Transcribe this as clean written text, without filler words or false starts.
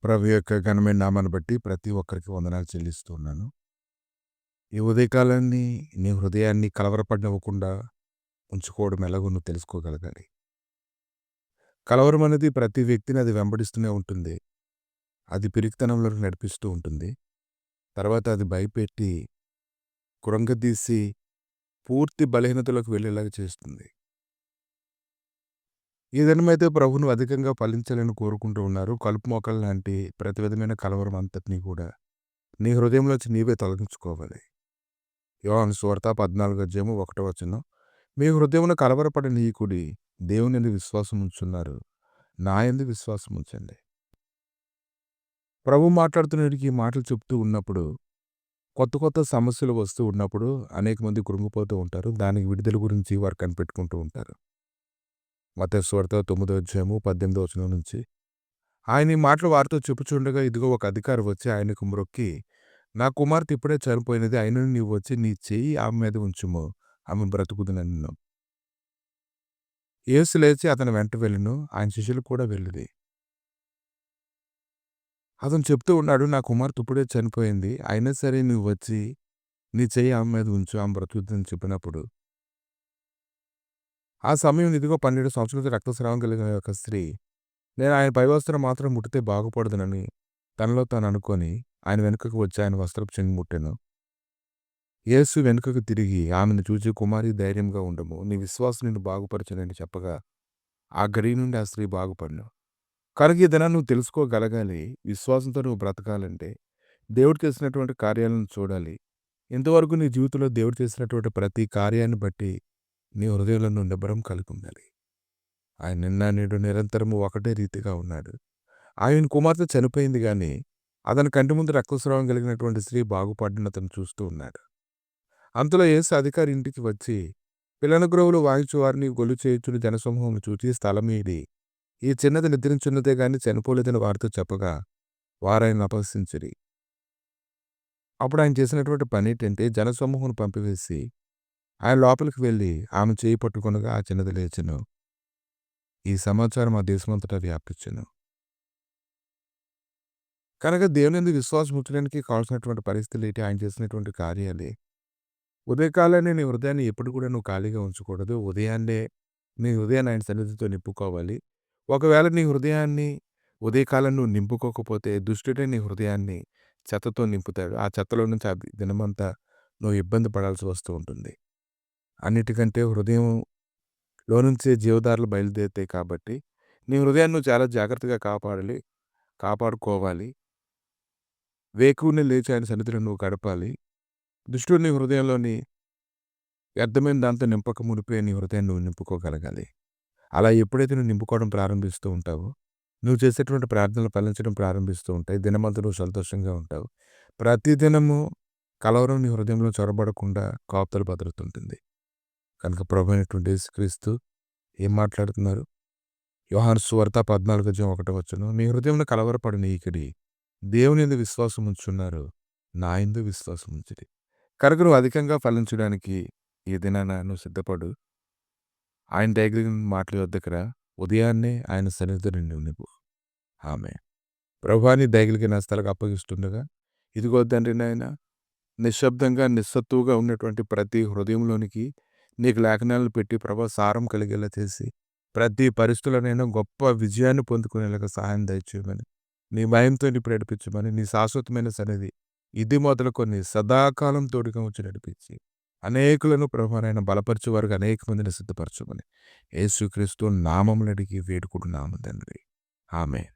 ప్రభు యొక్క ఘనమైన నామాన్ని బట్టి ప్రతి ఒక్కరికి వందనాలు చెల్లిస్తూ ఉన్నాను. ఈ ఉదయకాలాన్ని నీ హృదయాన్ని కలవరపడనివ్వకుండా ఉంచుకోవడం ఎలాగో నువ్వు తెలుసుకోగలగాలి. కలవరం అనేది ప్రతి వ్యక్తిని అది వెంబడిస్తూనే ఉంటుంది. అది పిరికితనంలోకి నడిపిస్తూ ఉంటుంది. తర్వాత అది భయపెట్టి, కృంగదీసి, పూర్తి బలహీనతలోకి వెళ్ళేలాగా చేస్తుంది. ఈ దినమైతే ప్రభువును అధికంగా ఫలించాలని కోరుకుంటూ ఉన్నారు. కలుపు మొక్కలు లాంటి ప్రతి విధమైన కలవరం అంతటినీ కూడా నీ హృదయంలోంచి నీవే తొలగించుకోవాలి. యోహాను సువార్త 14:1 మీ హృదయమున కలవరపడనీయకుడి, దేవుని యందు విశ్వాసం ఉంచున్నారు, నా యందు విశ్వాసం ఉంచండి. ప్రభు మాట్లాడుతున్నడికి ఈ మాటలు చెప్తూ ఉన్నప్పుడు, కొత్త కొత్త సమస్యలు వస్తూ ఉన్నప్పుడు అనేక మంది కృంగిపోతూ ఉంటారు. దానికి విడుదల గురించి వారు కనిపెట్టుకుంటూ ఉంటారు. మత్తయి సువార్త 9:18 నుంచి ఆయన ఈ మాటలు వారితో చెప్పుచుండగా, ఇదిగో ఒక అధికారి వచ్చి ఆయనకు మ్రొక్కి, నా కుమార్తె ఇప్పుడే చనిపోయినది, అయినను నీవు వచ్చి నీ చెయ్యి ఆమె మీద ఉంచుము, ఆమె బ్రతుకుదునెను. యేసు లేచి అతని వెంట వెళ్ళెను. ఆయన శిష్యులు కూడా వెళ్ళిరి. అతను చెప్తూ ఉన్నాడు, నా కుమార్తె ఇప్పుడే చనిపోయింది, అయినా సరే నువ్వు వచ్చి నీ చెయ్యి ఆమె మీద ఉంచు, ఆమె బ్రతుకుతుందని చెప్పినప్పుడు, ఆ సమయం ఇదిగో 12 సంవత్సరాల రక్తస్రావం కలిగిన ఒక స్త్రీ, నేను ఆయన పైవస్త్రం మాత్రం ముట్టితే బాగుపడదునని తనలో తాను అనుకొని ఆయన వెనుకకు వచ్చి ఆయన వస్త్రపు చెంగు ముట్టెను. యేసు వెనుకకు తిరిగి ఆమెను చూచి, కుమారి ధైర్యంగా ఉండము, నీ విశ్వాసం నిన్ను బాగుపరచునని చెప్పగా, ఆ గడియ నుండి ఆ స్త్రీ బాగుపడెను. కనుక ఈ దినాన్ని నువ్వు తెలుసుకోగలగాలి. విశ్వాసంతో నువ్వు బ్రతకాలంటే దేవుడు చేసినటువంటి కార్యాలను చూడాలి. ఇంతవరకు నీ జీవితంలో దేవుడు చేసినటువంటి ప్రతి కార్యాన్ని బట్టి నీ హృదయంలో నువ్వు నిబ్బరం కలిగి ఉండాలి. ఆయన నిన్న నేడు నిరంతరము ఒకటే రీతిగా ఉన్నాడు. ఆయన కుమార్తె చనిపోయింది కానీ అతని కంటి ముందు రక్తస్రావం కలిగినటువంటి స్త్రీ బాగుపడిన అతను చూస్తూ ఉన్నాడు. అంతలో యేసు అధికారి ఇంటికి వచ్చి, పిల్లన గ్రోవులు వాయించు వారిని గొల్లు చేయుచున్న జనసమూహమును చూచి స్థలమీడి, ఈ చిన్నది నిద్రించున్నదే గాని చనిపోలేదని వారితో చెప్పగా, వారాయన అపహసించిరి. అప్పుడు ఆయన చేసినటువంటి పని ఏంటంటే, జనసమూహం పంపివేసి ఆయన లోపలికి వెళ్ళి ఆమె చేయి పట్టుకొనగా ఆ చిన్నది లేచెను. ఈ సమాచారం ఆ దేశమంతటా వ్యాపించెను. కనుక దేవుని యందు విశ్వాసం ఉంచడానికి కావాల్సినటువంటి పరిస్థితులు ఏంటి? ఆయన చేసినటువంటి కార్యాలే. ఉదయకాలాన్ని నీ హృదయాన్ని ఎప్పుడు కూడా నువ్వు ఖాళీగా ఉంచకూడదు. ఉదయాన్నే నీ హృదయాన్ని ఆయన సన్నిధితో నింపుకోవాలి. ఒకవేళ నీ హృదయాన్ని ఉదయకాలం నువ్వు నింపుకోకపోతే, దుష్టుడే నీ హృదయాన్ని చెత్తతో నింపుతాడు. ఆ చెత్తలో నుంచి ఆ దినమంతా నువ్వు ఇబ్బంది పడాల్సి వస్తూ ఉంటుంది. అన్నిటికంటే హృదయంలో నుంచే జీవధారలు బయలుదేరుతాయి కాబట్టి, నీ హృదయాన్ని నువ్వు చాలా జాగ్రత్తగా కాపాడుకోవాలి. వేకువనే లేచి ఆయన సన్నిధిలో నువ్వు గడపాలి. దుష్టుడు నీ హృదయంలోని వ్యర్థమైన దాంతో నింపక మునిపే నీ హృదయాన్ని నువ్వు నింపుకోగలగాలి. అలా ఎప్పుడైతే నువ్వు నింపుకోవడం ప్రారంభిస్తూ ఉంటావో, నువ్వు చేసేటువంటి ప్రార్థనలు ఫలించడం ప్రారంభిస్తూ ఉంటాయి. దినమంతా నువ్వు సంతోషంగా ఉంటావు. ప్రతిదినము కలవరం నీ హృదయంలో చొరబడకుండా కాపుదల భద్రత ఉంటుంది. కనుక ప్రభువైనటువంటి యేసుక్రీస్తు ఏం మాట్లాడుతున్నారు? యోహాను సువార్త 14:1 మీ హృదయమున కలవరపడనీయకుడి, దేవుని యందు విశ్వాసం ఉంచున్నారు, నా యందు విశ్వాసం ఉంచుడి. కనుక నువ్వు అధికంగా ఫలించడానికి ఈ దినాన నువ్వు సిద్ధపడు. ఆయన దగ్గర మాటల వద్దకు రా. ఉదయాన్నే ఆయన సన్నిధిలో నువ్వు నింపు. ఆమేన్. ప్రభువా నీ దయగలిగి నా స్థలకు అప్పగిస్తుండగా, ఇదిగో తండ్రి నాయన, నిశ్శబ్దంగా నిస్సత్తువుగా ఉన్నటువంటి ప్రతి హృదయంలోనికి నీకు లేఖనాలను పెట్టి ప్రభా సారం కలిగేలా చేసి, ప్రతి పరిస్థితులనైనా గొప్ప విజయాన్ని పొందుకునేలాగా సహాయం దయచేయమని, నీ భయంతో ఇప్పుడు నడిపించమని, నీ శాశ్వతమైన సన్నిధి ఇది మొదలుకొని సదాకాలం తోడుగా ఉంచి నడిపించి, అనేకులను ప్రభువైన బలపరిచే వారికి అనేక మందిని సిద్ధపరచమని యేసుక్రీస్తు నామములో అడిగి వేడుకుంటున్నాము తండ్రి. ఆమేన్.